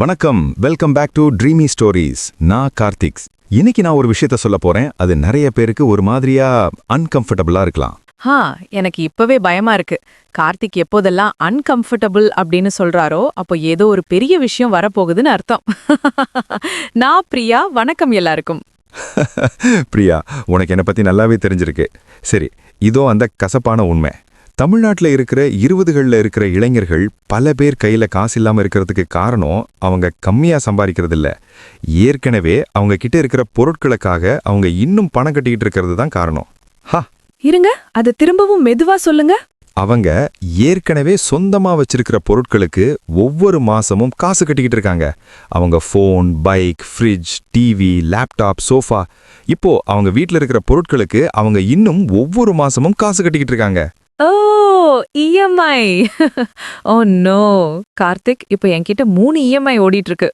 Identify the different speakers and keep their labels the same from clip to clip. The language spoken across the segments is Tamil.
Speaker 1: வணக்கம், welcome back to dreamy stories. நான் கார்த்திக்ஸ். இன்னைக்கு நான் ஒரு விஷயத்த சொல்ல போறேன். அது நிறைய பேருக்கு ஒரு மாதிரியா அன்கம்ஃபர்டபுளா இருக்கலாம்.
Speaker 2: எனக்கு இப்பவே பயமா இருக்கு. கார்த்திக் எப்போதெல்லாம் அன்கம்ஃபர்டபுள் அப்படின்னு சொல்றாரோ அப்போ ஏதோ ஒரு பெரிய விஷயம் வரப்போகுதுன்னு அர்த்தம். நான் பிரியா. வணக்கம் எல்லாருக்கும்.
Speaker 1: பிரியா, உனக்கு என்னை பத்தி நல்லாவே தெரிஞ்சிருக்கு. சரி, இதோ அந்த கசப்பான உண்மை. தமிழ்நாட்டில் இருக்கிற 20களில் இருக்கிற இளைஞர்கள் பல பேர் கையில் காசு இல்லாமல் இருக்கிறதுக்கு காரணம் அவங்க கம்மியாக சம்பாதிக்கிறது இல்லை. ஏற்கனவே அவங்க கிட்ட இருக்கிற பொருட்களுக்காக அவங்க இன்னும் பணம் கட்டிக்கிட்டு இருக்கிறது தான் காரணம்.
Speaker 2: இருங்க, அதை திரும்பவும் மெதுவா சொல்லுங்க.
Speaker 1: அவங்க ஏற்கனவே சொந்தமா வச்சிருக்கிற பொருட்களுக்கு ஒவ்வொரு மாசமும் காசு கட்டிக்கிட்டு இருக்காங்க. அவங்க phone, bike, fridge, TV, laptop, sofa. இப்போ அவங்க வீட்டில் இருக்கிற பொருட்களுக்கு அவங்க இன்னும் ஒவ்வொரு மாசமும் காசு கட்டிக்கிட்டு இருக்காங்க.
Speaker 2: ஓ, இஎம்ஐ. ஓ நோ கார்த்திக், இப்போ என்கிட்ட 3 இஎம்ஐ ஓடிட்டு இருக்கு.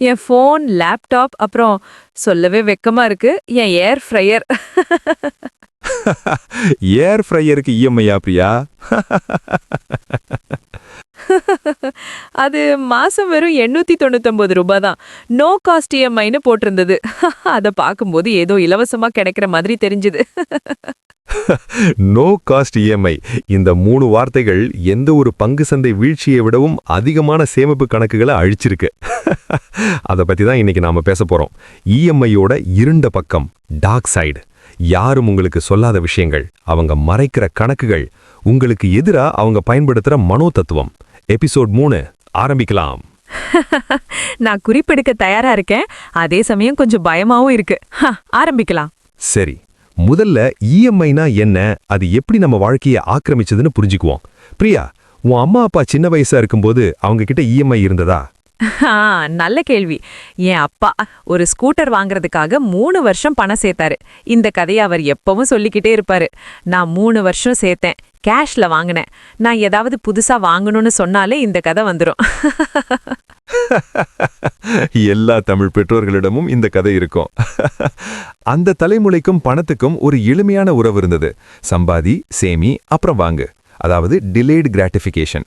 Speaker 2: என் ஃபோன், லேப்டாப், அப்புறம் சொல்லவே வெக்கமா இருக்கு, என் ஏர் ஃப்ரையர்.
Speaker 1: ஏர் ஃப்ரையருக்கு இஎம்ஐயா பிரியா?
Speaker 2: அது மாசம் வெறும் 899 ரூபாய் தான். நோ காஸ்ட் இஎம்ஐன்னு போட்டிருந்தது. அதை பார்க்கும்போது ஏதோ இலவசமா கிடைக்கிற மாதிரி தெரிஞ்சுது.
Speaker 1: நோ காஸ்ட் இஎம்ஐ, இந்த 3 வார்த்தைகள் எந்த ஒரு பங்கு சந்தை வீழ்ச்சியை விடவும் அதிகமான சேமிப்பு கணக்குகளை அழிச்சிருக்கு. அதை பத்தி தான் இன்னைக்கு நாம பேச போறோம். இஎம்ஐயோட இருண்ட பக்கம், டார்க் சைடு. யாரும் உங்களுக்கு சொல்லாத விஷயங்கள், அவங்க மறைக்கிற கணக்குகள், உங்களுக்கு எதிரா அவங்க பயன்படுத்துற மனோ தத்துவம். எபிசோட் 3 ஆரம்பிக்கலாம்.
Speaker 2: நான் குறிப்பெடுக்க தயாரா இருக்கேன். அதே சமயம் கொஞ்சம் பயமாவும் இருக்கு. ஆரம்பிக்கலாம்.
Speaker 1: சரி, முதல்ல இஎம்ஐனா என்ன, அது எப்படி நம்ம வாழ்க்கையை ஆக்கிரமிச்சதுன்னு புரிஞ்சுக்குவோம். பிரியா, உன் அம்மா அப்பா சின்ன வயசா இருக்கும்போது அவங்க கிட்ட இஎம்ஐ இருந்ததா?
Speaker 2: நல்ல கேள்வி. என் அப்பா ஒரு ஸ்கூட்டர் வாங்குறதுக்காக 3 வருஷம் பணம் சேர்த்தாரு. இந்த கதையை அவர் எப்பவும் சொல்லிக்கிட்டே இருப்பாரு. நான் 3 வருஷம் சேர்த்தேன், கேஷ்ல வாங்கினேன். நான் ஏதாவது புதுசா வாங்கணும்னு சொன்னாலே இந்த கதை வந்துடும்.
Speaker 1: எல்லா தமிழ் பெற்றோர்களிடமும் இந்த கதை இருக்கும். அந்த தலைமுறைக்கும் பணத்துக்கும் ஒரு எளிமையான உறவு இருந்தது. சம்பாதி, சேமி, அப்புறம் வாங்கு. அதாவது டிலேடு கிராட்டிஃபிகேஷன்.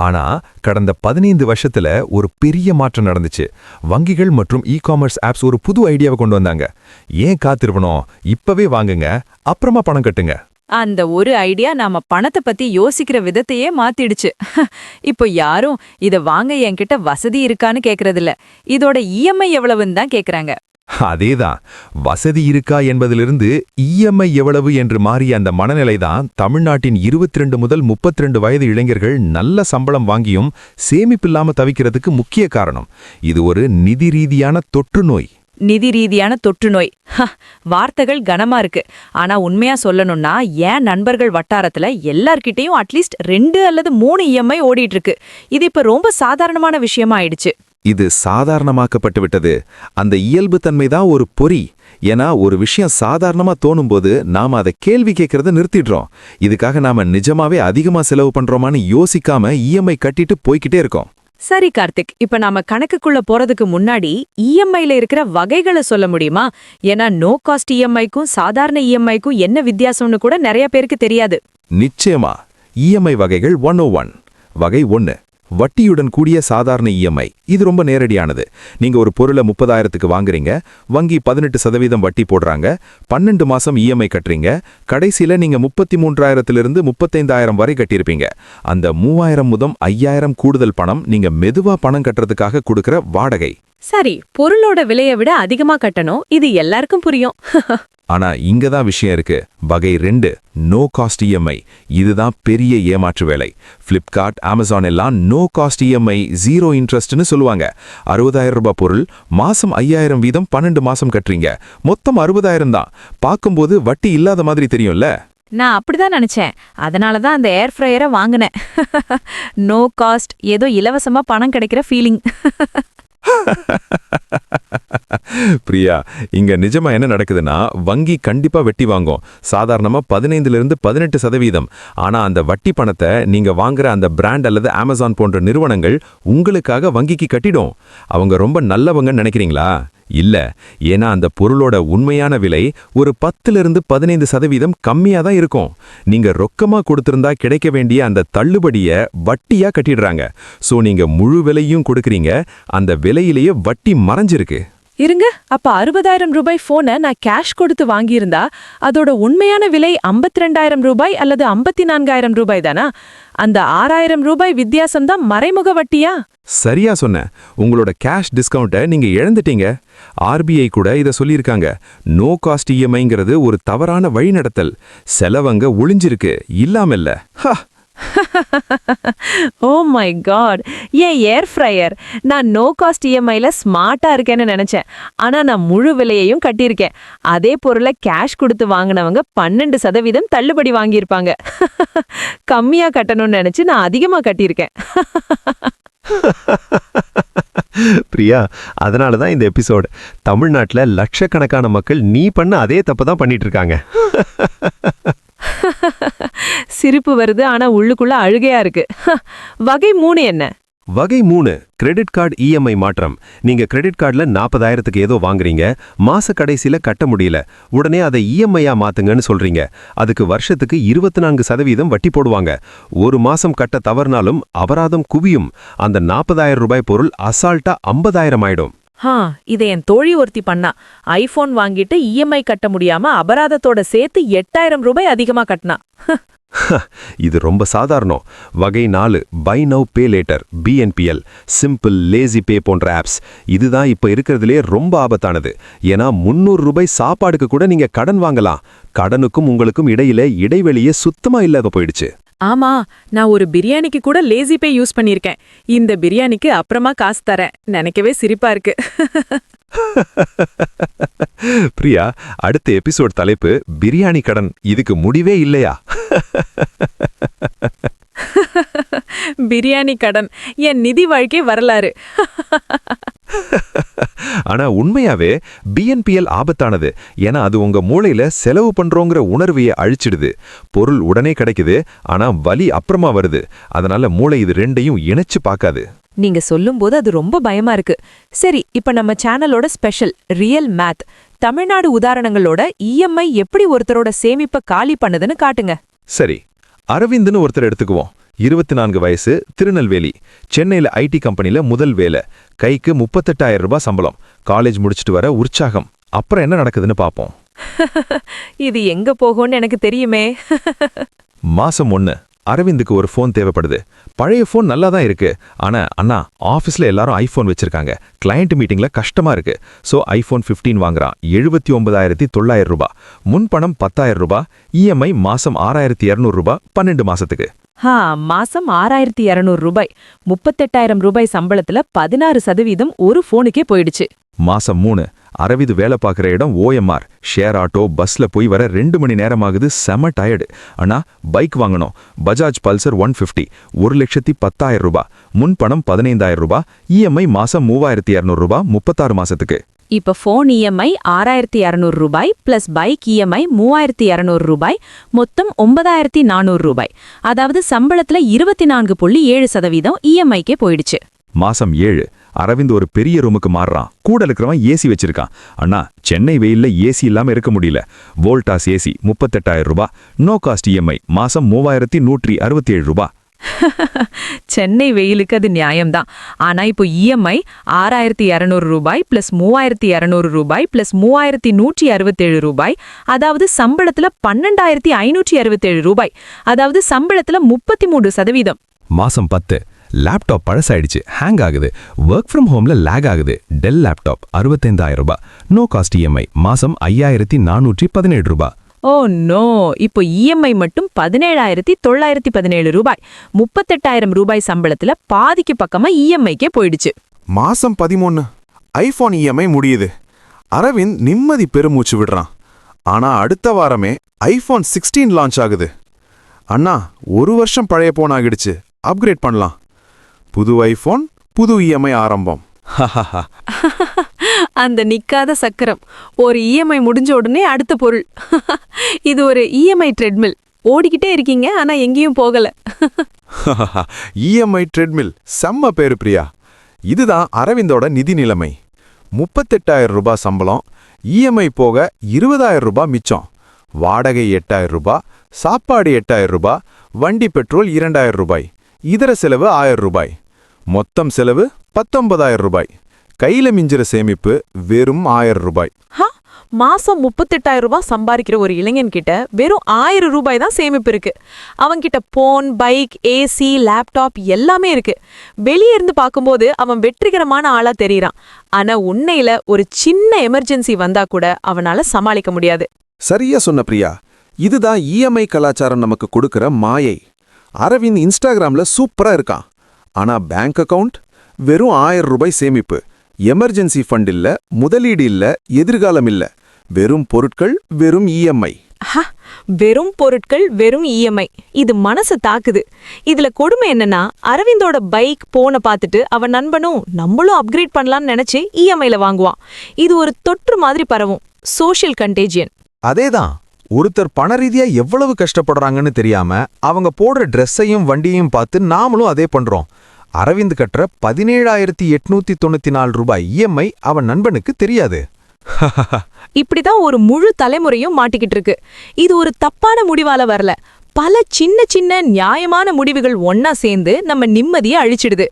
Speaker 1: ஆனா கடந்த 15 வருஷத்துல ஒரு பெரிய மாற்றம் நடந்துச்சு. வங்கிகள் மற்றும் இ-காமர்ஸ் ஆப்ஸ் ஒரு புது ஐடியாவை கொண்டு வந்தாங்க. ஏன் காத்திருப்பணும், இப்பவே வாங்குங்க, அப்புறமா பணம் கட்டுங்க.
Speaker 2: அந்த ஒரு ஐடியா நாம பணத்தை பத்தி யோசிக்கிற விதத்தையே மாத்திடுச்சு. இப்போ யாரும் இத வாங்க என்கிட்ட வசதி இருக்கான்னு கேக்குறதில்ல, இதோட இஎம்ஐ எவ்வளவுன்னு தான் கேக்குறாங்க.
Speaker 1: அதேதான், வசதி இருக்கா என்பதிலிருந்து இஎம்ஐ எவ்வளவு என்று மாறிய அந்த மனநிலைதான் தமிழ்நாட்டின் 22 முதல் 32 வயது இளைஞர்கள் நல்ல சம்பளம் வாங்கியும் சேமிப்பில்லாம தவிக்கிறதுக்கு முக்கிய காரணம். இது ஒரு நிதி ரீதியான தொற்று நோய்.
Speaker 2: நிதி ரீதியான தொற்று நோய். வார்த்தைகள் கனமா இருக்கு. ஆனா உண்மையா சொல்லணும்னா என் நண்பர்கள் வட்டாரத்துல எல்லார்கிட்டையும் அட்லீஸ்ட் 2 அல்லது 3 இஎம்ஐ ஓடிட்டு இருக்கு. இது இப்ப ரொம்ப சாதாரணமான விஷயமா ஆயிடுச்சு.
Speaker 1: இது சாதாரணமாக்கப்பட்டு விட்டது. அந்த இயல்பு தன்மை தான் ஒரு பொறி. ஏன்னா ஒரு விஷயம் சாதாரணமா தோணும்போது நாம அதை கேள்வி கேட்கறத நிறுத்திடுறோம். இதுக்காக நாம நிஜமாவே அதிகமா செலவு பண்றோமான்னு யோசிக்காம இஎம்ஐ கட்டிட்டு போய்கிட்டே இருக்கோம்.
Speaker 2: சரி கார்த்திக், இப்ப நாம கணக்குக்குள்ள போறதுக்கு முன்னாடி இஎம்ஐல இருக்கிற வகைகளை சொல்ல முடியுமா? ஏன்னா நோ காஸ்ட் இஎம்ஐக்கும் சாதாரண இஎம்ஐக்கும் என்ன வித்தியாசம்னு கூட நிறைய பேருக்கு தெரியாது.
Speaker 1: நிச்சயமா. இஎம்ஐ வகைகள் 101. வகை 1, வட்டியுடன் கூடிய சாதாரண இஎம்ஐ. இது ரொம்ப நேரடியானது. நீங்க ஒரு பொருளை 30,000க்கு வாங்குறீங்க, வங்கி 18% வட்டி போடுறாங்க, 12 மாசம் இஎம்ஐ கட்டுறீங்க, கடைசியில நீங்க 33,000லிருந்து 35,000 வரை கட்டியிருப்பீங்க. அந்த 3,000 முதல் 5,000 கூடுதல் பணம் நீங்க மெதுவா பணம் கட்டுறதுக்காக கொடுக்கிற வாடகை.
Speaker 2: சரி, பொருளோட விலையை விட அதிகமா கட்டணும், இது எல்லாருக்கும் புரியும்.
Speaker 1: ஆனா இங்கதான் விஷயம் இருக்கு. வகை 2, நோ காஸ்ட் இஎம்ஐ. இதுதான் பெரிய ஏமாற்று வேலை. பிளிப்கார்ட், அமேசான் எல்லாம் நோ காஸ்ட் இஎம்ஐ, 0 இன்ட்ரெஸ்ட்னு சொல்லுவாங்க. 60,000 ரூபாய் பொருள், மாசம் 5,000 வீதம் 12 மாசம் கட்டுறீங்க, மொத்தம் 60,000 தான். பார்க்கும்போது வட்டி இல்லாத மாதிரி தெரியும்ல.
Speaker 2: நான் அப்படிதான் நினைச்சேன். அதனாலதான் அந்த ஏர் ஃப்ரையரை வாங்கினேன். நோ காஸ்ட், ஏதோ இலவசமா பணம் கிடைக்கிற ஃபீலிங்.
Speaker 1: பிரியா, இங்க நிஜமா என்ன நடக்குதுன்னா, வங்கி கண்டிப்பா வெட்டி வாங்கும். சாதாரணமா 15லிருந்து 18%. ஆனா அந்த வட்டி பணத்தை நீங்க வாங்குற அந்த பிராண்ட் அல்லது அமேசான் போன்ற நிறுவனங்கள் உங்களுக்காக வங்கிக்கு கட்டிடும். அவங்க ரொம்ப நல்லவங்கன்னு நினைக்கிறீங்களா? இல்ல, ஏன்னா அந்த பொருளோட உண்மையான விலை ஒரு 10-15% கம்மியா தான் இருக்கும். நீங்க ரொக்கமா கொடுத்திருந்தா கிடைக்க வேண்டிய அந்த தள்ளுபடிய வட்டியா கட்டிடுறாங்க. சோ நீங்க முழு விலையும் கொடுக்கறீங்க, அந்த விலையிலேயே வட்டி மறைஞ்சிருக்கு.
Speaker 3: இருங்க, அப்ப 60,000 ரூபாய் போனை நான் கேஷ் கொடுத்து வாங்கியிருந்தா அதோட உண்மையான விலை 52,000 ரூபாய் அல்லது 54,000 ரூபாய் தானா? அந்த 6,000 ரூபாய் வித்தியாசம்தான் மறைமுக வட்டியா?
Speaker 1: சரியா சொன்ன. உங்களோட கேஷ் டிஸ்கவுண்ட்டை நீங்க இழந்துட்டீங்க. ஆர்பிஐ கூட இத சொல்லியிருக்காங்க. நோ காஸ்ட் இஎம்ஐங்கிறது ஒரு தவறான வழிநடத்தல். செலவங்க ஒளிஞ்சிருக்கு, இல்லாமல்ல.
Speaker 3: ஓ மை காட், ஏன் ஏர் ஃப்ரையர்! நான் நோ காஸ்ட் இஎம்ஐல ஸ்மார்ட்டா இருக்கேன்னு நினைச்சேன். ஆனா நான் முழு விலையையும் கட்டியிருக்கேன். அதே பொருளை கேஷ் கொடுத்து வாங்கினவங்க 12% தள்ளுபடி வாங்கியிருப்பாங்க. கம்மியா கட்டணும்னு நினைச்சு நான் அதிகமா கட்டியிருக்கேன்.
Speaker 1: பிரியா, அதனால தான் இந்த எபிசோட். தமிழ்நாட்டுல லட்சக்கணக்கான மக்கள் நீ பண்ண அதே தப்பு தான் பண்ணிட்டு இருக்காங்க.
Speaker 3: சிரிப்பு வருது, ஆனா உள்ளுக்குள்ள அழுகையா இருக்கு. வகை 3 என்ன?
Speaker 1: வகை 3 கிரெடிட் கார்டு இஎம்ஐ மாற்றம். நீங்க கிரெடிட் கார்டுல 40,000க்கு ஏதோ வாங்குறீங்க, மாச கடைசியில கட்ட முடியல, உடனே அதை இஎம்ஐயா மாத்துங்கன்னு சொல்றீங்க. அதுக்கு வருஷத்துக்கு 24% வட்டி போடுவாங்க. ஒரு மாசம் கட்ட தவறுனாலும் அபராதம் குவியும். அந்த 40,000 ரூபாய் பொருள் அசால்ட்டா 50,000 ஆயிடும்.
Speaker 3: இதை என் தோழி ஒருத்தி பண்ணா. ஐபோன் வாங்கிட்டு இஎம்ஐ கட்ட முடியாம அபராதத்தோட சேர்த்து 8,000 ரூபாய் அதிகமா கட்டினா.
Speaker 1: இது ரொம்ப சாதாரணம். வகை 4 buy now pay later BNPL, simple, lazy pay போன்ற ஆப்ஸ். இதுதான் இப்ப இருக்கிறதுலே ரொம்ப ஆபத்தானது. ஏன்னா 300 ரூபாய் சாப்பாடுக்கு கூட நீங்க கடன் வாங்கலாம். கடனுக்கும் உங்களுக்கும் இடையில இடைவெளியே சுத்தமா இல்லாத போயிடுச்சு.
Speaker 3: ஆமா, நான் ஒரு பிரியாணிக்கு கூட லேசி பே யூஸ் பண்ணியிருக்கேன். இந்த பிரியாணிக்கு அப்புறமா காசு தரேன் நினைக்கவே சிரிப்பா இருக்கு.
Speaker 1: பிரியா, அடுத்த எபிசோட் தலைப்பு பிரியாணி கடன். இதுக்கு முடிவே இல்லையா?
Speaker 3: பிரியாணி கடன் என் நிதி வாழ்க்கை வரலாறு.
Speaker 1: ஆனா உண்மையாவே பிஎன்பிஎல் ஆபத்தானது. ஏன்னா அது உங்க மூளையில செலவு பண்றோங்கிற உணர்வையை அழிச்சிடுது. பொருள் உடனே கிடைக்குது, ஆனா வலி அப்புறமா வருது. அதனால மூளை இது ரெண்டையும் இணைச்சு பார்க்காது.
Speaker 3: நீங்க சொல்லும்போது அது ரொம்ப பயமா இருக்கு. சரி, இப்ப நம்ம சேனலோட ஸ்பெஷல் ரியல் மேத், தமிழ்நாடு உதாரணங்களோட இஎம்ஐ எப்படி ஒருத்தரோட சேமிப்பை காலி பண்ணுதுன்னு காட்டுங்க.
Speaker 1: சரி, அரவிந்த்னு ஒருத்தர் எடுத்துக்குவோம். 24 வயசு, திருநெல்வேலி. சென்னையில ஐடி கம்பெனில முதல் வேலை. கைக்கு 38,000 ரூபாய் சம்பளம். காலேஜ் முடிச்சுட்டு வர உற்சாகம். அப்புறம் என்ன நடக்குதுன்னு பாப்போம்.
Speaker 3: இது எங்க போகும்னு எனக்கு தெரியுமே.
Speaker 1: மாசம் 1 அரவிந்துக்கு ஒரு ஃபோன் தேவைப்படுது. பழைய ஃபோன் நல்லா தான் இருக்கு, ஆனா அண்ணா ஆஃபீஸ்ல எல்லாரும் ஐஃபோன் வச்சிருக்காங்க, கிளையண்ட் மீட்டிங்ல கஷ்டமா இருக்கு. சோ ஐஃபோன் 15 வாங்குறான். 79,900 ரூபாய். முன்பணம் 10,000 ரூபாய். இஎம்ஐ மாசம் 6,200 ரூபாய் 12 மாசத்துக்கு.
Speaker 3: மாசம் 6,200 ரூபாய். 38,000 ரூபாய் சம்பளத்துல 16% ஒரு போனுக்கே போயிடுச்சு.
Speaker 1: மாசம் 3 அரவிந்த் வேலை பார்க்குற இடம் ஓஎம்ஆர். ஷேர் ஆட்டோ, பஸ்ல போய் வர 2 மணி நேரம் ஆகுது. செம டயர்டு. ஆனா பைக் வாங்கணும். பஜாஜ் பல்சர் 150, 1,10,000 ரூபாய். முன்பணம் 15,000 ரூபாய். இஎம்ஐ மாசம் 3,200 ரூபாய் 36 மாசத்துக்கு.
Speaker 3: இப்ப போன் இஎம்ஐ 6,200 ரூபாய் பிளஸ் பைக் இஎம்ஐ 3,200 ரூபாய், மொத்தம் 9,400 ரூபாய். அதாவது சம்பளத்துல 24.7% இஎம்ஐக்கே போயிடுச்சு.
Speaker 1: மாசம் 7 அரவிந்த் ஒரு பெரிய ரூமுக்கு மாறுறான். கூட இருக்கிறவன் ஏசி வச்சிருக்கான். அண்ணா சென்னை வெயில்ல ஏசி இல்லாம இருக்க முடியல. வோல்டாஸ் ஏசி 38,000 ரூபாய். நோ காஸ்ட் இஎம்ஐ மாசம் 3,167 ரூபாய்.
Speaker 3: சென்னை வெயிலுக்கு அது நியாயம்தான். ஆனா இப்போ இஎம்ஐ 6,200 ரூபாய் பிளஸ் 3,200 ரூபாய் பிளஸ் 3,167 ரூபாய். அதாவது சம்பளத்துல 12,567 ரூபாய். அதாவது சம்பளத்துல 33%.
Speaker 1: மாசம் 10 லேப்டாப் பழசாயிடுச்சு, ஹேங் ஆகுது. ஒர்க் ஃப்ரம் ஹோம்ல லேக் ஆகுது. டெல் லேப்டாப் 65,000 ரூபாய். நோ காஸ்ட் இஎம்ஐ மாசம் 5,417 ரூபாய்.
Speaker 3: ஓ நோ, இப்போ இஎம்ஐ மட்டும் 17,917 ரூபாய். 38,000 ரூபாய் சம்பளத்துல பாதிக்கு பக்கமா இஎம்ஐக்கே போயிடுச்சு.
Speaker 4: மாசம் 13 ஐபோன் இஎம்ஐ முடியுது. அரவிந்த் நிம்மதி பெருமூச்சு விடுறான். ஆனா அடுத்த வாரமே ஐபோன் 16 லான்ச் ஆகுது. அண்ணா, ஒரு வருஷம் பழைய போன் ஆகிடுச்சு, அப்கிரேட் பண்ணலாம். புது ஐபோன், புது இஎம்ஐ ஆரம்பம்.
Speaker 3: அந்த நிக்காத சக்கரம். ஒரு இஎம்ஐ முடிஞ்ச உடனே அடுத்த பொருள். இது ஒரு இஎம்ஐ ட்ரெட்மில். ஓடிக்கிட்டே இருக்கீங்க, ஆனா எங்கேயும் போகல.
Speaker 4: இஎம்ஐ ட்ரெட்மில் செம்ம பேரு பிரியா. இதுதான் அரவிந்தோட நிதி நிலைமை. 38,000 ரூபாய் சம்பளம், இஎம்ஐ போக 20,000 ரூபாய் மிச்சம். வாடகை 8,000 ரூபாய், சாப்பாடு 8,000 ரூபாய், வண்டி பெட்ரோல் 2,000 ரூபாய், இதர செலவு 1,000 ரூபாய். மொத்தம் செலவு 19,000 ரூபாய். கையில மிஞ்சிற சேமிப்பு வெறும் 1,000 ரூபாய்.
Speaker 2: மாசம் 38,000 ரூபாய் சம்பாதிக்கிற ஒரு இளைஞன் கிட்ட வெறும் 1,000 ரூபாய் தான் சேமிப்பு இருக்கு. அவன்கிட்ட போன், பைக், ஏசி, லேப்டாப் எல்லாமே இருக்கு. வெளியே இருந்து பார்க்கும்போது அவன் வெற்றிகரமான ஆளா தெரியறான். ஆனா உண்மையில ஒரு சின்ன எமர்ஜென்சி வந்தா கூட அவனால சமாளிக்க முடியாது.
Speaker 4: சரியா சொன்ன பிரியா. இதுதான் இஎம்ஐ கலாச்சாரம் நமக்கு கொடுக்கிற மாயை. அரவிந்த் இன்ஸ்டாகிராம்ல சூப்பரா இருக்கான். ஆனா பேங்க் அக்கவுண்ட் வெறும் 1,000 ரூபாய் சேமிப்பு. எமர்ஜென்சி ஃபண்ட் இல்ல, முதலீடு இல்ல, எதிர்காலம் இல்ல. வெறும் பொருட்கள், வெறும் இஎம்ஐ.
Speaker 3: வெறும் பொருட்கள், வெறும் இஎம்ஐ. இது மனசு தாக்குது. இதுல கொடுமை என்னன்னா, அரவிந்தோட பைக், போனை பார்த்துட்டு அவன் நண்பனும் நம்மளும் அப்கிரேட் பண்ணலாம்னு நினைச்சு இஎம்ஐல வாங்குவான். இது ஒரு தொற்று மாதிரி பரவும். Social contagion.
Speaker 1: அதேதான். ஒருத்தர் பண ரீதியா எவ்வளவு கஷ்டப்படுறாங்கன்னு தெரியாம அவங்க போடுற ட்ரெஸ்ஸையும் வண்டியையும் பார்த்து நாமளும் அதே பண்றோம். அரவிந்த் கட்டுற 17,894 ரூபாய் இஎம்ஐ அவன் நண்பனுக்கு தெரியாது.
Speaker 3: இப்படிதான் ஒரு முழு தலைமுறையும் மாட்டிக்கிட்டு இருக்கு. இது ஒரு தப்பான முடிவால வரல. பல சின்ன சின்ன நியாயமான முடிவுகள் ஒன்னா சேர்ந்து நம்ம நிம்மதியை அழிச்சிடுது.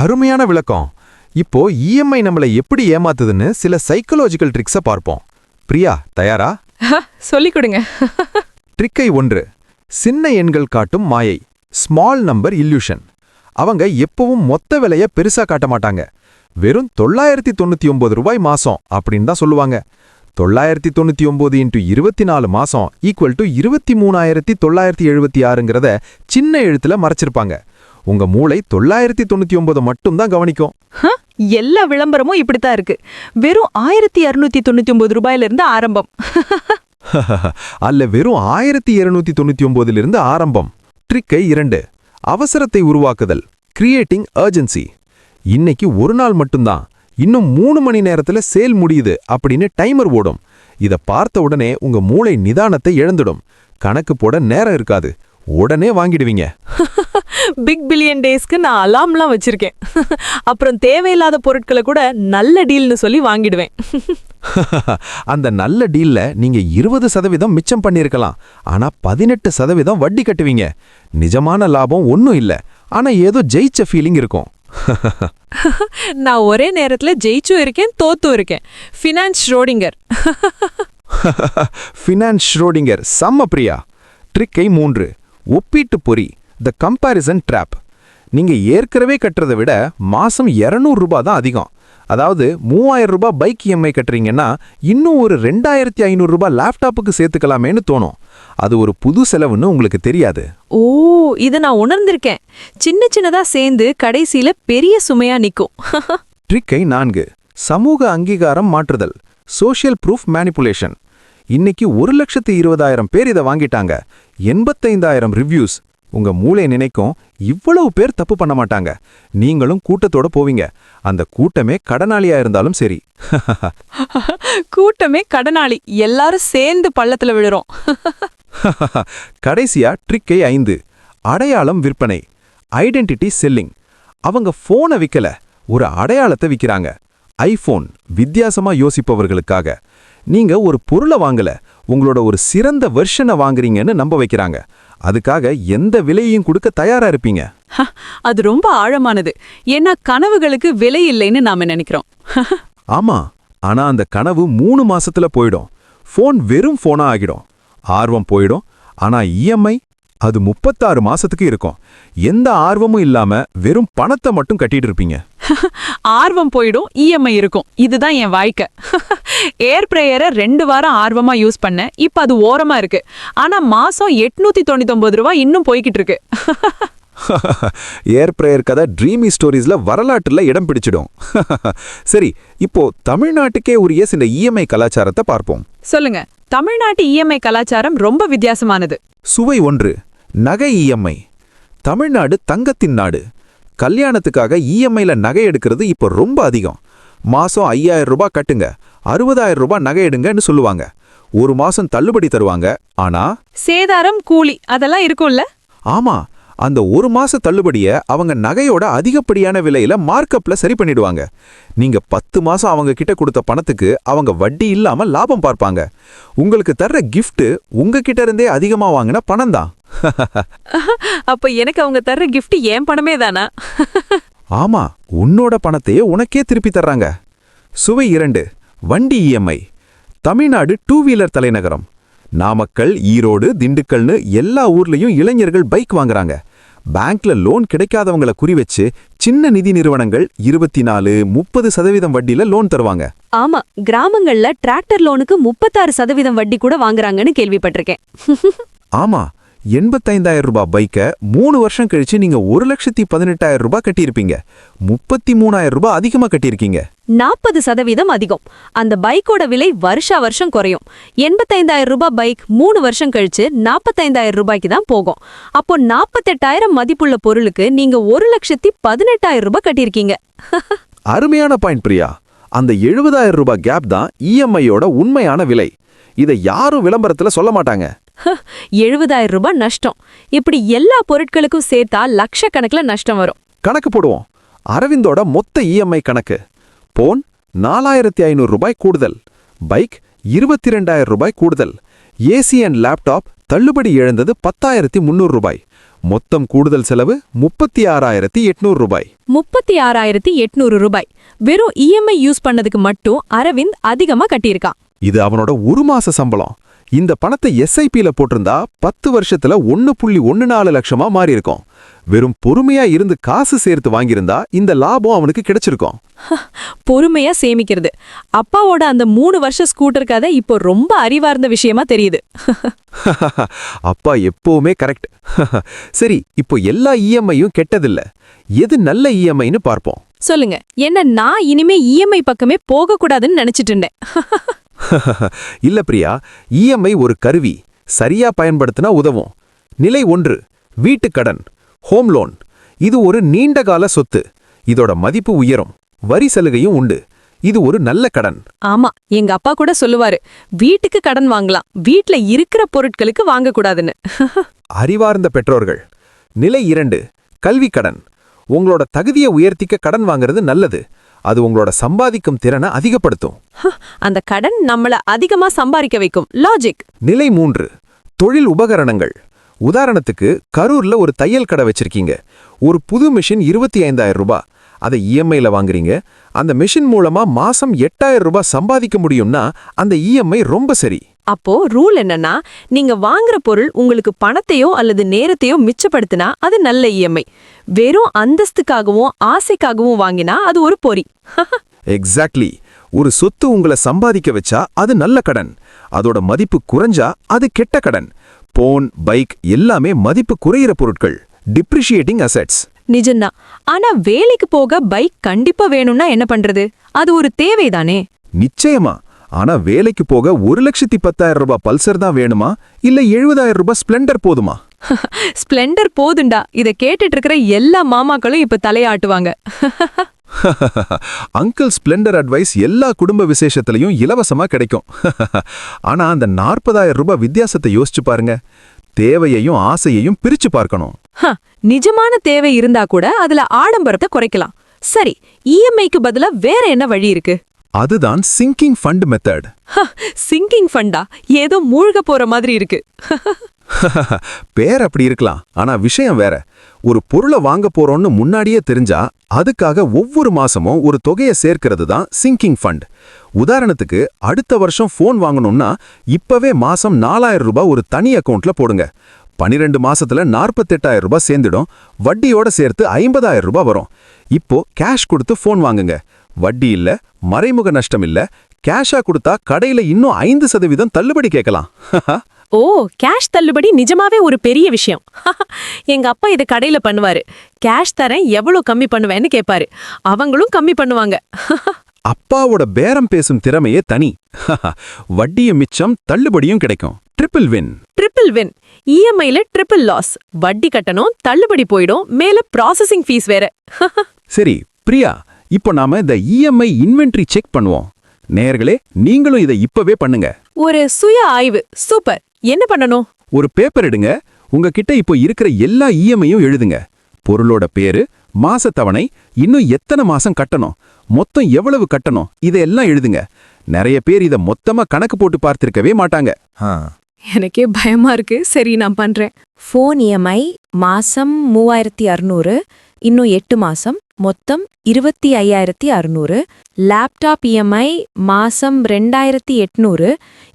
Speaker 1: அருமையான விளக்கம். இப்போ இஎம்ஐ நம்மளை எப்படி ஏமாத்துதுன்னு சில சைக்கலாஜிக்கல் ட்ரிக்ஸை பார்ப்போம். பிரியா, தயாரா?
Speaker 3: சொல்லிக் கொடுங்க.
Speaker 1: ட்ரிக்கை 1. சின்ன எண்கள் காட்டும் மாயை, ஸ்மால் நம்பர் இல்யூஷன். அவங்க எப்பவும் மொத்த விலைய பெருசா காட்ட மாட்டாங்க. வெறும் 999 ரூபாய் மாசம் அப்படின்னு தான் சொல்லுவாங்க. 999 × 24 மாசம் ஈக்குவல் டு 23,976ங்கிறத சின்ன எழுத்துல மறைச்சிருப்பாங்க. உங்க மூளை 999 மட்டும்தான் கவனிக்கும்.
Speaker 3: எல்லா விளம்பரமும் இப்படித்தான் இருக்கு. வெறும் 1,299 ரூபாயில இருந்து ஆரம்பம்.
Speaker 1: அல்ல, வெறும் 1,299 ஆரம்பம். ட்ரிக்கை 2. அவசரத்தை உருவாக்குதல், கிரியேட்டிங் அர்ஜென்சி. இன்னைக்கு ஒரு நாள் மட்டும்தான், இன்னும் 3 மணி நேரத்துல சேல் முடியுது அப்படின்னு டைமர் ஓடும். இத பார்த்த உடனே உங்க மூளை நிதானத்தை இழந்துடும். கணக்கு போட நேரம் இருக்காது, உடனே வாங்கிடுவீங்க.
Speaker 3: பிக் பில்லியன் டேஸ்க்கு நான் அலாம்லாம் வச்சிருக்கேன். அப்புறம் தேவையில்லாத பொருட்களை கூட நல்ல டீல்னு சொல்லி வாங்கிடுவேன்.
Speaker 1: அந்த நல்ல டீல்ல நீங்க 20% மிச்சம் பண்ணிருக்கலாம். ஆனா 18% வட்டி கட்டுவீங்க. நிஜமான லாபம் ஒன்னும் இல்ல, ஆனா ஏதோ ஜெயிச்ச ஃபீலிங் இருக்கும்.
Speaker 3: நான் ஒரே நேரத்துல ஜெயிச்சும் இருக்கேன், தோத்தும் இருக்கேன். Finance Schrodinger.
Speaker 1: ஃபினான்ஸ் ஷ்ரோடிங்கர் செம்ம பிரியா. ட்ரிக்கை 3. ஒப்பீட்டு பொறி, த கம்பாரிசன் ட்ராப். நீங்க ஏற்கனவே கட்டுறதை விட மாசம் 200 ரூபாய் தான் அதிகம். அதாவது 3,000 ரூபாய் பைக் இஎம்ஐ கட்டுறீங்கன்னா இன்னும் ஒரு 2,500 ரூபாய் லேப்டாப்புக்கு சேர்த்துக்கலாமேன்னு தோணும். அது ஒரு புது செலவுன்னு உங்களுக்கு தெரியாது.
Speaker 3: ஓ, இதை நான் உணர்ந்திருக்கேன். சின்ன சின்னதா சேர்ந்து கடைசியில பெரிய சுமையா நிக்கும்.
Speaker 1: ட்ரிக்கை 4. சமூக அங்கீகாரம் மாற்றுதல், சோஷியல் ப்ரூஃப் மேனிபுலேஷன். இன்னைக்கு 1,20,000 பேர் இதை வாங்கிட்டாங்க, 85,000 ரிவ்யூஸ். உங்க மூளை நினைக்கும், இவ்வளவு பேர் தப்பு பண்ண மாட்டாங்க. நீங்களும் கூட்டத்தோட போவீங்க. அந்த கூட்டமே கடனாளியா இருந்தாலும் சரி.
Speaker 3: கூட்டமே கடனாளி, எல்லாரும் சேர்ந்து பள்ளத்துல விழுறோம்.
Speaker 1: கடைசியா ட்ரிக்கை 5. அடையாளம் விற்பனை, ஐடென்டிட்டி செல்லிங். அவங்க போனை விக்கல, ஒரு அடையாளத்தை விக்கிறாங்க. ஐபோன் வித்தியாசமா யோசிப்பவர்களுக்காக. நீங்க ஒரு பொருளை வாங்கல, உங்களோட ஒரு சிறந்த வெர்ஷனை வாங்குறீங்கன்னு நம்ப வைக்கிறாங்க. அதுக்காக எந்த விலையையும் கொடுக்க தயாரா இருப்பீங்க.
Speaker 3: அது ரொம்ப ஆழமானது. ஏன்னா கனவுகளுக்கு விலை இல்லைன்னு நாம நினைக்கிறோம்.
Speaker 1: ஆமா, ஆனா அந்த கனவு 3 மாசத்துல போயிடும். போன் வெறும் போனா ஆகிடும். ஆர்வம் போயிடும். ஆனா இஎம்ஐ அது 36 மாசத்துக்கு இருக்கும். எந்த ஆர்வமும் இல்லாம வெறும் பணத்தை மட்டும் கட்டிட்டு இருப்பீங்க.
Speaker 3: ஆர்வம் போயிடும், இஎம்ஐ இருக்கும். இதுதான் என் வாழ்க்கை. ஏர் பிரேயரை 2 வாரம் ஆர்வமா யூஸ் பண்ண, இப்ப அது ஓரமா இருக்கு. ஆனா மாசம் 899 ரூபாய் இன்னும் போய்கிட்டு இருக்கு.
Speaker 1: ஏர் பிரேயர் கதை ட்ரீமி ஸ்டோரிஸ்ல வரலாற்றுல இடம் பிடிச்சிடும். சரி, இப்போ தமிழ்நாட்டுக்கே உரிய சில இஎம்ஐ கலாச்சாரத்தை பார்ப்போம்.
Speaker 3: சொல்லுங்க. தமிழ்நாட்டு இஎம்ஐ கலாச்சாரம் ரொம்ப வித்தியாசமான
Speaker 1: சுவை 1. நகை இஎம்ஐ. தமிழ்நாடு தங்கத்தின் நாடு. கல்யாணத்துக்காக இஎம்ஐல நகை எடுக்கிறது இப்போ ரொம்ப அதிகம். மாசம் 5,000 ரூபாய் கட்டுங்க, 60,000 ரூபாய் நகை எடுங்கன்னு சொல்லுவாங்க. ஒரு மாசம் தள்ளுபடி தருவாங்க. ஆனா
Speaker 3: சேதாரம், கூலி அதெல்லாம் இருக்கும்ல.
Speaker 1: ஆமா,
Speaker 4: அந்த ஒரு மாச தள்ளுபடிய அவங்க நகையோட அதிகப்படியான விலையில மார்க்கப்ல சரி பண்ணிடுவாங்க. நீங்க 10 மாசம் அவங்க கிட்ட கொடுத்த பணத்துக்கு அவங்க வட்டி இல்லாம லாபம் பார்ப்பாங்க. உங்களுக்கு தர்ற gift உங்க கிட்ட இருந்தே அதிகமா வாங்கின பணம் தான்.
Speaker 2: அப்ப எனக்கு அவங்க தர்ற gift ஏன் பணமே தானா?
Speaker 4: ஆமா, உன்னோட பணத்தையே உனக்கே திருப்பி தர்றாங்க. சுவை 2, வண்டி இஎம்ஐ. தமிழ்நாடு 2 வீலர் தலைநகரம். நாமக்கல், ஈரோடு, திண்டுக்கல்னு எல்லா ஊர்லயும் இளைஞர்கள் பைக் வாங்குறாங்க. பேங்க்ல லோன் கிடைக்காதவங்கள குறிவச்சு சின்ன நிதி நிறுவனங்கள் 24-30% வட்டியில லோன் தருவாங்க.
Speaker 3: ஆமா, கிராமங்கள்ல டிராக்டர் லோனுக்கு 36% வட்டி கூட வாங்குறாங்கன்னு கேள்விப்பட்டிருக்கேன்.
Speaker 4: ஆமா, 85,000 ரூபாய் பைக்க 3 வருஷம் கழிச்சு நீங்க 1,18,000 ரூபாய் கட்டியிருப்பீங்க. 33,000 ரூபாய் அதிகமா கட்டியிருக்கீங்க.
Speaker 3: 40% அதிகம். அந்த பைக்கோட விலை வருஷா வருஷம் குறையும். 85,000 ரூபாய் பைக் 3 வருஷம் கழிச்சு 45,000 ரூபாய்க்கு தான் போகும். அப்போ 48,000 மதிப்புள்ள பொருளுக்கு நீங்க 1,18,000 ரூபாய் கட்டியிருக்கீங்க.
Speaker 4: அருமையான பாயிண்ட் பிரியா. அந்த 70,000 ரூபாய் கேப் தான் இஎம்ஐயோட உண்மையான விலை. இதை யாரும் விளம்பரத்துல சொல்ல மாட்டாங்க.
Speaker 3: 70,000 ரூபாய் நஷ்டம். இப்படி எல்லா பொருட்களுக்கும் சேர்த்தா லட்சக்கணக்கில் நஷ்டம் வரும்.
Speaker 4: கணக்கு போடுவோம். அரவிந்தோட மொத்த இஎம்ஐ கணக்கு: போன் 4,500 ரூபாய் கூடுதல், பைக் 22,000 ரூபாய் கூடுதல், ஏசி அண்ட் லேப்டாப் தள்ளுபடி இழந்தது 10,300 ரூபாய். மொத்தம் கூடுதல் செலவு 36,800 ரூபாய்.
Speaker 3: 36,800 ரூபாய் வெறும் இஎம்ஐ யூஸ் பண்ணதுக்கு மட்டும் அரவிந்த் அதிகமா கட்டியிருக்கான்.
Speaker 4: இது அவனோட ஒரு மாச சம்பளம். இந்த பணத்தை எஸ்ஐபில போட்டிருந்தா 10 வருஷத்துல 1.14 லட்சமா மாறி இருக்கும். வெறும் பொறுமையா இருந்து காசு சேர்த்து வாங்கியிருந்தா இந்த லாபம் அவனுக்கு கிடைச்சிருக்கும்.
Speaker 3: பொறுமையா சேமிக்கிறது. அப்பாவோட அந்த 3 வருஷ ஸ்கூட்டர் கதை இப்போ ரொம்ப அறிவார்ந்த விஷயமா தெரியுது.
Speaker 4: அப்பா எப்பவுமே கரெக்ட். சரி, இப்போ எல்லா இஎம்ஐயும் கெட்டதில்ல. எது நல்ல இஎம்ஐன்னு பார்ப்போம்.
Speaker 3: சொல்லுங்க, என்ன நான் இனிமே இஎம்ஐ பக்கமே போக கூடாதுன்னு நினைச்சிட்டு இருந்தேன்.
Speaker 4: இல்ல பிரியா, இஎம்ஐ ஒரு கருவி. சரியா பயன்படுத்தினா உதவும். நிலை 1, வீட்டுக்கடன், ஹோம் லோன். இது ஒரு நீண்டகால சொத்து. இதோட மதிப்பு உயரும், வரி சலுகையும் உண்டு. இது ஒரு நல்ல கடன்.
Speaker 3: ஆமா, எங்க அப்பா கூட சொல்லுவாரு, வீட்டுக்கு கடன் வாங்கலாம், வீட்ல இருக்கிற பொருட்களுக்கு வாங்கக்கூடாதுன்னு.
Speaker 4: அறிவார்ந்த பெற்றோர்கள். நிலை 2, கல்வி கடன். உங்களோட தகுதியை உயர்த்திக்க கடன் வாங்குறது நல்லது. அது உங்களோட சம்பாதிக்கும் திறனை அதிகப்படுத்தும்.
Speaker 3: அந்த கடன் நம்மள அதிகமா சம்பாதிக்க வைக்கும். லாஜிக்.
Speaker 4: நிலை 3, தொழில் உபகரணங்கள். உதாரணத்துக்கு, கரூர்ல ஒரு தையல் கடை வச்சிருக்கீங்க. ஒரு புது மிஷின் 25,000 ரூபாய். அதை இஎம்ஐல வாங்குறீங்க. அந்த மிஷின் மூலமா மாசம் 8,000 ரூபாய் சம்பாதிக்க முடியும்னா அந்த இஎம்ஐ ரொம்ப சரி.
Speaker 3: அப்போ ரூல் என்னன்னா, நீங்க வாங்குற பொருள் உங்களுக்கு பணத்தையோ அல்லது நேரத்தையோ மிச்சப்படுத்தினா அது நல்ல இஎம்ஐ. வெறும் அந்தஸ்துக்காகவும் ஆசைக்காகவும் வாங்கினா அது ஒரு பொறி.
Speaker 4: எக்ஸாக்ட்லி. ஒரு சொத்து உங்களை சம்பாதிக்க வச்சா அது நல்ல கடன். அதோட மதிப்பு குறைஞ்சா அது கெட்ட கடன். போன், பைக் எல்லாமே மதிப்பு குறையிற பொருட்கள், டிப்ரிஷியேட்டிங் அசெட்ஸ்.
Speaker 3: நிஜம்தான். ஆனா வேலைக்கு போக பைக் கண்டிப்பா வேணும்னா என்ன பண்றது? அது ஒரு தேவைதானே?
Speaker 4: நிச்சயமா. ஆனா வேலைக்கு போக 1,10,000 ரூபாய் பல்சர் தான் வேணுமா, இல்ல 70,000 ரூபாய் ஸ்ப்ளெண்டர் போதுமா?
Speaker 3: ஸ்ப்ளெண்டர் போதுண்டா. இத கேட்டுட்டு இருக்கிற எல்லா மாமாக்களும் இப்ப தலையாட்டுவாங்க.
Speaker 4: அங்கிள் ஸ்ப்ளெண்டர் அட்வைஸ் எல்லா குடும்ப விசேஷத்திலையும் இலவசமா கிடைக்கும். ஆனா அந்த 40,000 ரூபாய் வித்தியாசத்தை யோசிச்சு பாருங்க. தேவையையும் ஆசையையும் பிரிச்சு பார்க்கணும்.
Speaker 3: நிஜமான தேவை இருந்தா கூட அதுல ஆடம்பரத்தை குறைக்கலாம். சரி, இஎம்ஐக்கு பதிலா வேற என்ன வழி இருக்கு?
Speaker 4: அதுதான் சிங்கிங் ஃபண்ட் மெத்தட்.
Speaker 3: சிங்கிங் ஃபண்டா? ஏதோ மூழ்க போற மாதிரி இருக்கு.
Speaker 4: பேர் அப்படி இருக்கலாம், ஆனா விஷயம் வேற. ஒரு பொருளை வாங்க போறோம்னு முன்னாடியே தெரிஞ்சா அதுக்காக ஒவ்வொரு மாசமும் ஒரு தொகையை சேர்க்கிறது தான் சிங்கிங் ஃபண்ட். உதாரணத்துக்கு, அடுத்த வருஷம் போன் வாங்கணும்னா இப்பவே மாசம் 4,000 ரூபாய் ஒரு தனி அக்கவுண்ட்ல போடுங்க. 12 மாசத்துல 48,000 ரூபாய் சேர்ந்துடும். வட்டியோட சேர்த்து 50,000 ரூபாய் வரும். இப்போ கேஷ் கொடுத்து போன் வாங்குங்க. வட்டி இல்ல, மறைமுக நஷ்டம் இல்ல. கேஷா கொடுத்தா கடையில இன்னும் 5% தள்ளுபடி கேட்கலாம்.
Speaker 3: ஓ, கேஷ் தள்ளுபடி நிஜமாவே ஒரு பெரிய விஷயம். எங்க அப்பா இதை கடையில பண்ணுவாரு. கேஷ் தரேன், எவ்வளவு கம்மி பண்ணுவேன்னு கேட்பாரு. அவங்களும் கம்மி பண்ணுவாங்க.
Speaker 4: அப்பாவோட பேரம் பேசும் திறமையே தனி. வட்டியும் மிச்சம், தள்ளுபடியும் கிடைக்கும். Triple win.
Speaker 3: Triple win. இஎம்ஐல ட்ரிபிள் லாஸ். வட்டி கட்டணும், தள்ளுபடி போயிடும், மேல ப்ராசஸிங் ஃபீஸ் வேற.
Speaker 4: சரி பிரியா, இப்போ நாம இந்த இஎம்ஐ இன்வென்ட்ரி செக் பண்ணுவோம். நேயர்களே, நீங்களும் இதை இப்பவே பண்ணுங்க.
Speaker 3: ஒரு சுய ஆய்வு. சூப்பர். என்ன பண்ணணும்?
Speaker 4: ஒரு பேப்பர் எடுங்க.
Speaker 5: உங்ககிட்ட இப்போ இருக்கிற எல்லா இஎம்ஐயும் எழுதுங்க. பொருளோட பேரு, மாசத்தவணை, இன்னும் எத்தனை மாசம் கட்டணும், மொத்தம் எவ்வளவு கட்டணும், இதையெல்லாம் எழுதுங்க. நிறைய பேர் இதை மொத்தமா கணக்கு போட்டு பார்த்திருக்கவே மாட்டாங்க.
Speaker 2: எனக்கே பயமா இருக்கு. சரி, நான் பண்றேன்.
Speaker 3: ஃபோன் இஎம்ஐ மாசம் 3600, இன்னும் 8 மாசம் மொத்தம் 25,600. லேப்டாப் இஎம்ஐ மாசம் 2800,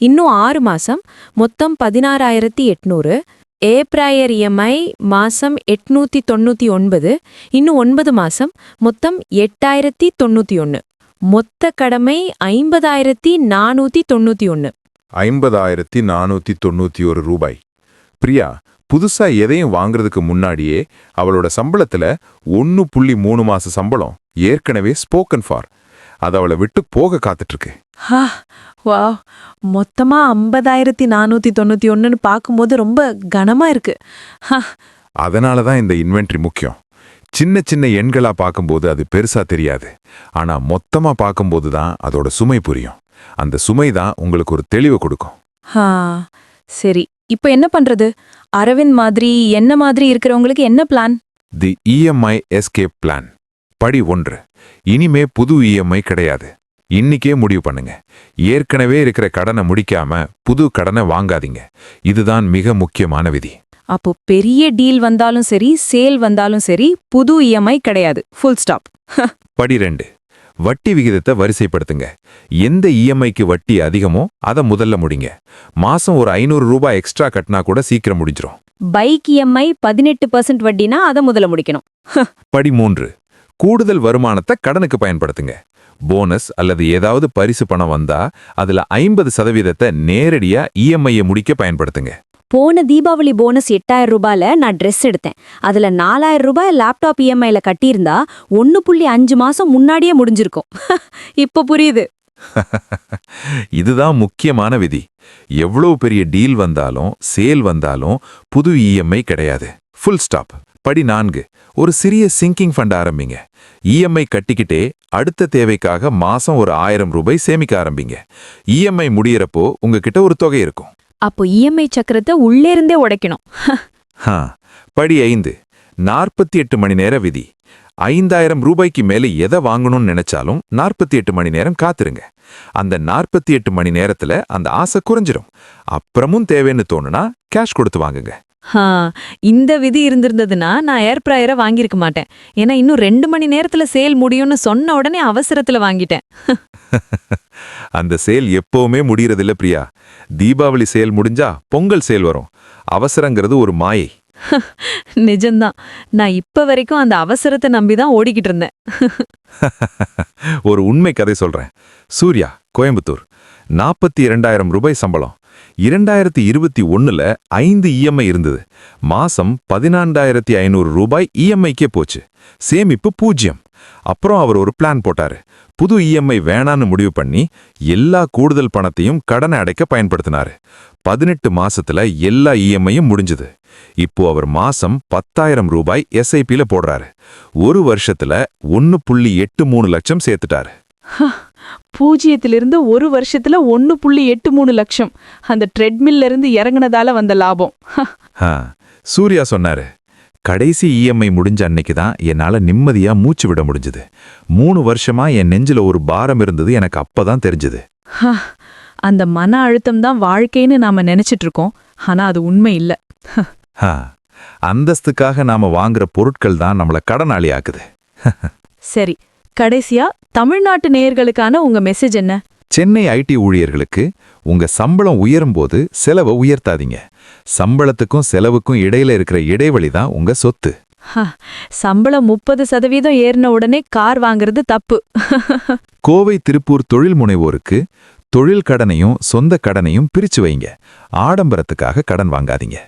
Speaker 3: இன்னும் 6 மாசம் மொத்தம் 16,800. ஏப்ராயர் இஎம்ஐ மாசம் 899, இன்னும் 9 மாசம் மொத்தம் 8,091. மொத்த கடமை 50,491.
Speaker 6: 50,491 ரூபாய். பிரியா புதுசா எதையும் வாங்குறதுக்கு முன்னாடியே அவளோட சம்பளத்துல 1.3 மாச சம்பளம் ஏற்கனவே ஸ்போக்கன் ஃபார். அது அவளை விட்டு போக காத்துட்டு இருக்கு.
Speaker 3: வாவ், மொத்தமா 50,491ன்னு பார்க்கும்போது ரொம்ப கனமா இருக்கு.
Speaker 6: அதனால தான் இந்த இன்வென்ட்ரி முக்கியம். சின்ன சின்ன எண்களா பார்க்கும்போது அது பெருசா தெரியாது. ஆனா மொத்தமா பார்க்கும்போது தான் அதோட சுமை புரியும். அந்த சுமை தான் உங்களுக்கு ஒரு தெளிவு கொடுக்கும்.
Speaker 3: சரி, இப்போ என்ன பண்றது? அரவிந்த் மாதிரி என்ன மாதிரி இருக்கிறவங்களுக்கு என்ன பிளான்?
Speaker 6: தி இஎம்ஐ எஸ்கேப் பிளான். படி 1. இனிமே புது இஎம்ஐ கிடையாது. இன்னிக்கே முடிவு பண்ணுங்க. ஏற்கனவே இருக்கிற கடனை முடிக்காம புது கடனை வாங்காதீங்க. இதுதான் மிக முக்கியமான விதி.
Speaker 3: அப்போ பெரிய டீல் வந்தாலும் சரி, சேல் வந்தாலும் சரி, புது இஎம்ஐ கிடையாது. Full stop.
Speaker 6: படி 2. வட்டி விகிதத்தை வரிசைப்படுத்துங்க. எந்த இஎம்ஐக்கு வட்டி அதிகமோ அதை முதல்ல முடிங்க. மாசம் ஒரு 500 ரூபாய் எக்ஸ்ட்ரா கட்டினா கூட சீக்கிரம் முடிஞ்சிரும்.
Speaker 3: பைக் இஎம்ஐ 18% வட்டினா அதை முதல்ல முடிக்கணும்.
Speaker 6: படி 3. கூடுதல் வருமானத்தை கடனுக்கு பயன்படுத்துங்க. போனஸ் அல்லது ஏதாவது பரிசு பணம் வந்தா அதுல 50% நேரடியா இஎம்ஐயை முடிக்க பயன்படுத்துங்க.
Speaker 7: போன தீபாவளி போனஸ் 8,000 ரூபாயில நான் ட்ரெஸ் எடுத்தேன். அதுல 4,000 ரூபாய் லேப்டாப் இஎம்ஐல கட்டியிருந்தா 1.5 மாசம் முன்னாடியே முடிஞ்சிருக்கும்.
Speaker 3: இப்போ புரியுது.
Speaker 6: இதுதான் முக்கியமான விதி. எவ்வளவு பெரிய டீல் வந்தாலும் சேல் வந்தாலும் புது இஎம்ஐ கிடையாது. Full stop. படி 4. ஒரு சிறிய சிங்கிங் ஃபண்ட் ஆரம்பிங்க. இஎம்ஐ கட்டிக்கிட்டே அடுத்த தேவைக்காக மாசம் ஒரு 1000 ரூபாய் சேமிக்க ஆரம்பிங்க. இஎம்ஐ முடியறப்போ உங்ககிட்ட ஒரு தொகை இருக்கும்.
Speaker 7: அப்போ இஎம்ஐ சக்கரத்தை உள்ளே இருந்தே உடைக்கணும்.
Speaker 6: படி 5. 48 மணி நேர விதி. 5,000 ரூபாய்க்கு மேல எதை வாங்கணும்னு நினைச்சாலும் 48 மணி நேரம் காத்திருங்க. அந்த 48 மணி நேரத்துல அந்த ஆசை குறைஞ்சிரும். அப்புறமும் தேவைன்னு தோணுனா கேஷ் கொடுத்து வாங்குங்க.
Speaker 2: இந்த விதி இருந்திருந்ததுன்னா நான் ஏர் ஃப்ரையரை வாங்கியிருக்க மாட்டேன். ஏன்னா இன்னும் 2 மணி நேரத்துல சேல் முடியும்னு சொன்ன உடனே அவசரத்துல வாங்கிட்டேன்.
Speaker 6: அந்த சேல் எப்பவுமே முடியறதில்ல பிரியா. தீபாவளி சேல் முடிஞ்சா பொங்கல் சேல் வரும். அவசரங்கிறது ஒரு மாயை.
Speaker 2: நிஜம்தான். நான் இப்ப வரைக்கும் அந்த அவசரத்தை நம்பிதான் ஓடிக்கிட்டு இருந்தேன்.
Speaker 6: ஒரு உண்மை கதை சொல்றேன். சூர்யா, கோயம்புத்தூர். 42,000 ரூபாய் சம்பளம். 2021ல 5 இஎம்ஐ இருந்தது. மாசம் 14,500 ரூபாய் இஎம்ஐக்கே போச்சு. சேமிப்பு 0. அப்புறம் அவர் ஒரு பிளான் போட்டாரு. புது இஎம்ஐ வேணான்னு முடிவு பண்ணி எல்லா கூடுதல் பணத்தையும் கடனை அடைக்க பயன்படுத்தினாரு. 18 மாசத்துல எல்லா இஎம்ஐயும் முடிஞ்சது. இப்போ அவர் மாசம் 10,000 ரூபாய் எஸ்ஐபில போடுறாரு. ஒரு வருஷத்துல 1.83 லட்சம் சேர்த்துட்டாரு.
Speaker 3: 0லிருந்து ஒரு வருஷத்துல 1.83 லட்சம். அந்த ட்ரெட்மில்ல இருந்து இறங்குனதால வந்த லாபம்.
Speaker 6: சூர்யா சொன்னாரு, கடைசி இஎம்ஐ முடிஞ்ச அன்னைக்கு தான் என்னால நிம்மதியா மூச்சு விட முடிஞ்சது. 3 வருஷமா என் நெஞ்சில ஒரு பாரம் இருந்தது எனக்கு அப்பதான் தெரிஞ்சது.
Speaker 3: அந்த மன அழுத்தம் தான் வாழ்க்கைன்னு நாம நினைச்சிட்டு இருக்கோம். ஆனா அது உண்மை இல்ல.
Speaker 6: அந்தஸ்துக்காக நாம வாங்குற பொருட்கள் தான் நம்மள கடனாளி ஆக்குது.
Speaker 3: சரி, கடைசியா தமிழ்நாட்டு நேயர்களுக்கான உங்க மெசேஜ் என்ன?
Speaker 6: சென்னை ஐடி ஊழியர்களுக்கு, உங்க சம்பளம் உயரும்போது செலவை உயர்த்தாதீங்க. சம்பளத்துக்கும் செலவுக்கும் இடையில இருக்கிற இடைவெளி தான் உங்க சொத்து.
Speaker 3: சம்பளம் 30% ஏறின உடனே கார் வாங்குறது தப்பு.
Speaker 6: கோவை திருப்பூர் தொழில் முனைவோருக்கு தொழில் கடனையும் சொந்த கடனையும் பிரிச்சு வைங்க. ஆடம்பரத்துக்காக கடன் வாங்காதீங்க.